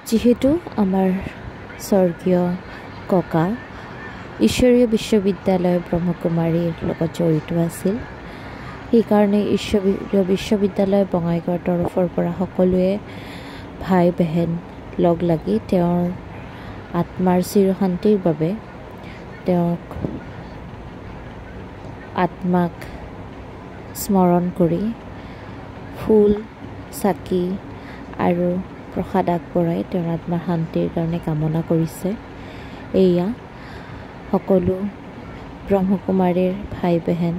যিহেতু আমাৰ স্বৰ্গীয় ককা ঈশ্বৰীয় বিশ্ববিদ্যালয় ব্ৰহ্মকুমাৰীৰ লগত জড়িত আছিল, সেইকাৰণে ঈশ্বৰীয় বিশ্ববিদ্যালয় বঙাইগাঁৱৰ তৰফৰ পৰা সকলোৱে ভাই বেহেন লগ লাগি তেওঁৰ আত্মাৰ চিৰশান্তিৰ বাবে তেওঁক আত্মাক স্মৰণ কৰি ফুল চাকি আৰু প্ৰসাদ আগবঢ়াই তেওঁৰ আত্মাৰ শান্তিৰ কাৰণে কামনা কৰিছে। এয়া সকলো ব্ৰহ্মকুমাৰীৰ ভাই বেহেন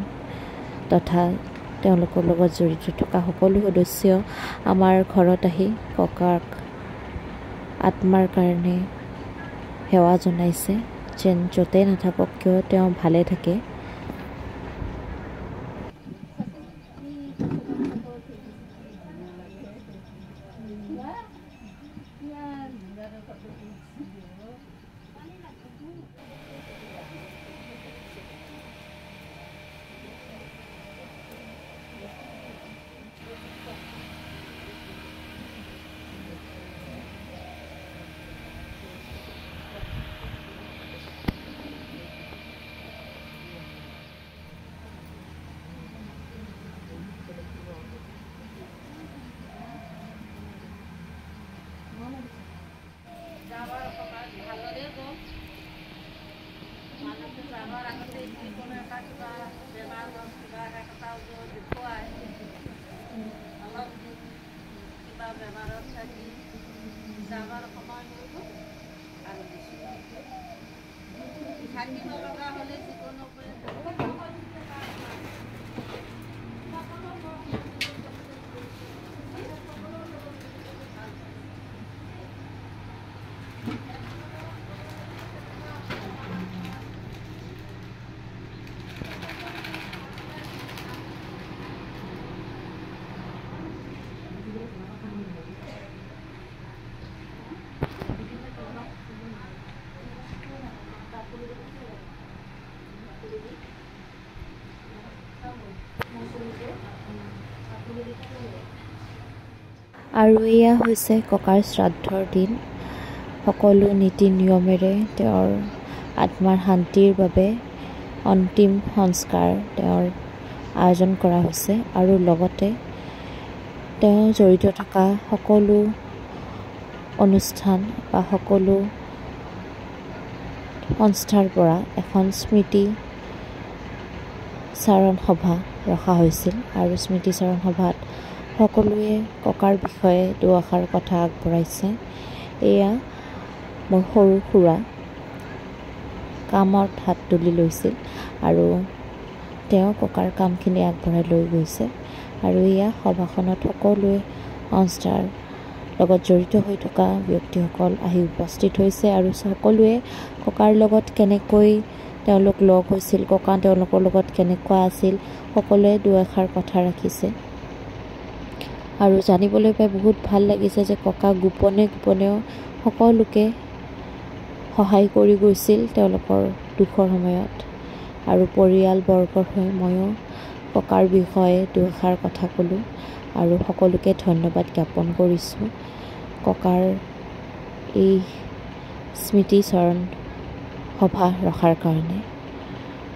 তথা তেওঁলোকৰ লগত জড়িত থকা সকলো সদস্য আমাৰ ঘৰত আহি ককাক আত্মাৰ কাৰণে সেৱা জনাইছে, যেন য'তে নাথাকক কিয় তেওঁ ভালে থাকে। আৰু এয়া হৈছে ককাৰ শ্ৰাদ্ধৰ দিন। সকলো নীতি নিয়মেৰে তেওঁৰ আত্মাৰ শান্তিৰ বাবে অন্তিম সংস্কাৰ তেওঁৰ আয়োজন কৰা হৈছে আৰু লগতে তেওঁ জড়িত থকা সকলো অনুষ্ঠান বা সকলো সংস্থাৰ পৰা এখন স্মৃতি চাৰণ সভা ৰখা হৈছিল আৰু স্মৃতি চাৰণ সভাত সকলোৱে ককাৰ বিষয়ে দুআষাৰ কথা আগবঢ়াইছে। এয়া মোৰ সৰু খুৰা কামত হাত তুলি লৈছিল আৰু তেওঁ ককাৰ কামখিনি আগবঢ়াই লৈ গৈছে আৰু এয়া সভাখনত সকলোৱে সংস্থাৰ লগত জড়িত হৈ থকা ব্যক্তিসকল আহি উপস্থিত হৈছে আৰু সকলোৱে ককাৰ লগত কেনেকৈ তেওঁলোক লগ হৈছিল, ককা তেওঁলোকৰ লগত কেনেকুৱা আছিল, সকলোৱে দুআষাৰ কথা ৰাখিছে আৰু জানিবলৈ পাই বহুত ভাল লাগিছে যে ককা গোপনে গোপনেও সকলোকে সহায় কৰি গৈছিল তেওঁলোকৰ দুখৰ সময়ত আৰু পৰিয়ালবৰ্গৰ হৈ ময়ো ককাৰ বিষয়ে দুআষাৰ কথা ক'লোঁ আৰু সকলোকে ধন্যবাদ জ্ঞাপন কৰিছোঁ ককাৰ এই স্মৃতিচাৰণ সভা ৰখাৰ কাৰণে।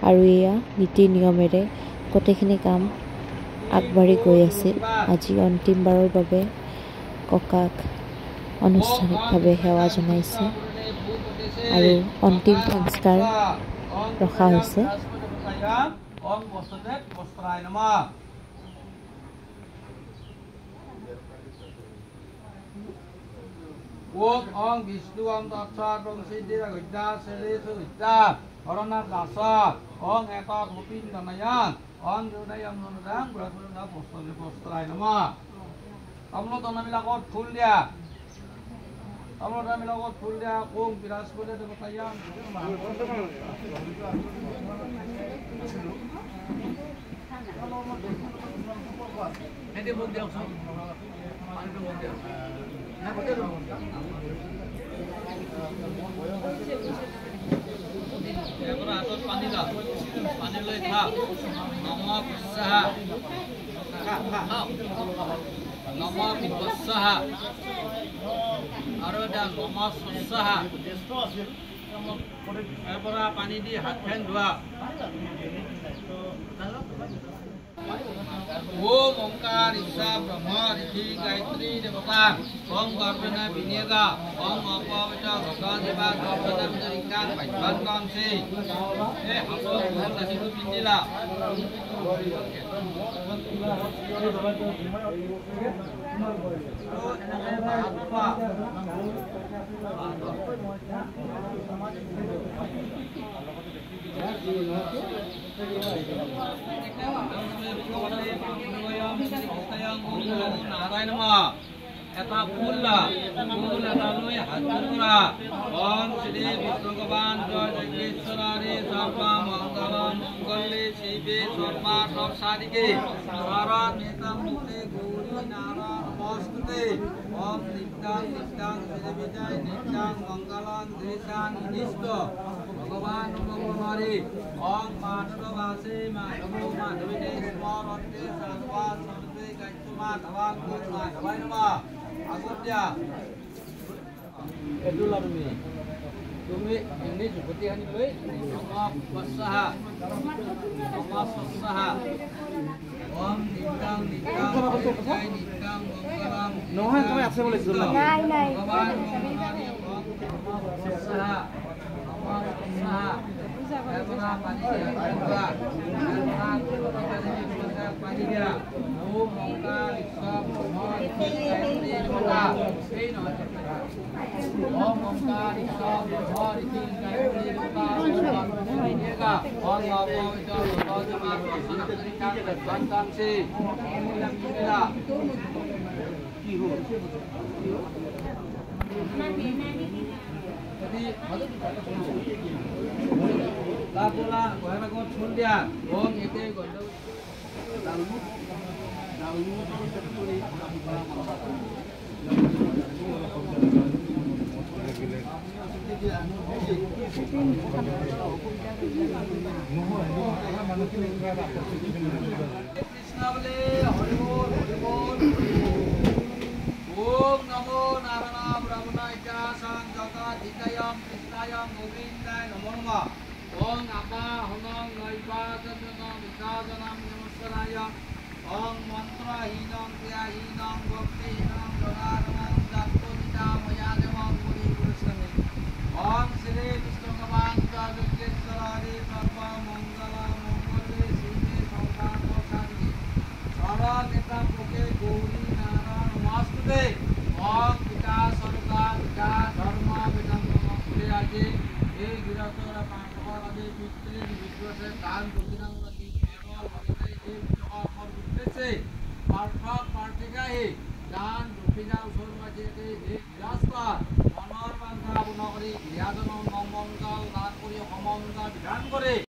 আৰু এয়া নীতি নিয়মেৰে গোটেইখিনি কাম আগবাঢ়ি গৈ আছিল। আজি অন্তিমবাৰৰ বাবে ককাক আনুষ্ঠানিকভাৱে সেৱা জনাইছে আৰু অন্তিম সংস্কাৰ ৰখা হৈছে। ওম অং বিষ্ণু অং তৎসৎ সিদ্ধিৰ গজ্ঞা শ্ৰেষ্ঠ গজ্ঞা হৰনাথ দাস অং একক গোপিন নয়ন অং হৃদয়ং নন্দং ব্ৰহ্মণা বস্ত্ৰায় নমঃ। তামোলতনাবিলাকত ফুল দিয়া, তামোলতনাবিলাকত ফুল দিয়া। ওম বিৰাজপতি দেৱতায়াং এটি মুখ দিয়কচোন, পানীটো মুখ দিয়ক। হাতত পানী ল, পানী লৈ খা। নম বিশ্বহা নম বিশ্বহা আৰু দিয়া নমাজ উৎসাহা এৰপৰা পানী দি হাত ফেন ধোৱা ओम ओंकार ईशा ब्रह्मा ऋषि गायत्री देवता ओम गर्भना विनियगा ओम अपवित्र भगवान देवा गर्भना विनियगान भाइबान कामसे ए हातो भगवान नसिबु पिन्दिला तो एने महात्मा नारायणमा এটা ফুল্লা ফুল এটা লৈ হাত কৰা ওম শ্রী বিষ্ণু ভগবান জয় জগদীশ্বরে সর্বা মঙ্গল মঙ্গলে শিবে সর্বার্থ সাধিকে শরণ নিতম মুক্তে গৌরী নারায়ণ নমস্তুতে ওম নিত্যাং নিত্যাং শ্রীবিজয় নিত্যাং মঙ্গলং দেশাং নিষ্ট ভগবান নমঃ ওম মাধববাসে মাধব মাধবিনে স্মরন্তে সর্বা সর্বে গায়ত্রী মাধবাং মাধবায় নমঃ আগতিয়া এদুলা তুমি ইংলিশ যুগতি আনি লৈ নমঃ পস্সাহা ওম নিত্যাং নিত্যাং জয় নিত্যাং মঙ্গলং নহয় তুমি আছে বলে শুনলা নাই নাই ভগবান মঙ্গলানি ওম পস্সাহা নমঃ পস্সাহা এরপরা পানি দিয়া এরপরা পানি দিয়া ওম ওংকার ঈশ্বর ব্রহ্মা ঋষি গায়ত্রী দেবতা এই নয় ओम ओंकार ईशा ब्रह्मा ऋषि गायत्री देवता ओम विनियगा ओम अपवित्र भगवान देवा गर्भना से मिला की हो jadi lapola gohara got phun dia om ete gondo dalu Krishna बोले हरि बोल ओम नमो नारायण ब्रह्मणाय च संजगदितयं कृष्णायं गोविन्दाय नमो नमः ओम आपा हनं नैपादनं विकासनं नमस्काराय ओम मंत्रहीनं क्रियाहीनं भक्तिहीनं जनार्दनं दत्तोदिता मया देवं मुनि पुरुषमे ओम श्री विष्णु भगवान जगदीश्वरे सर्व मंगल मंगले शिवे सर्वार्थ साधिके शरण नितम मुखे गौरी नारायण नमस्ते ओम पिता सर्वदा पिता धर्म वेदांत मक्रियाजे ए गिरतर पांडवर आदि पितृ विश्वसे दान दक्षिणां नदी एवं हरिते देव जगत उद्देश्य पार्थक पार्थिकाहि दान दक्षिणा उसर माঝে এই রাস্তা মনৰ বান্ধা পূৰ্ণ কৰি জ্ঞানৰ মঙ্গল দান কৰি সমঙ্গল বিধান কৰে।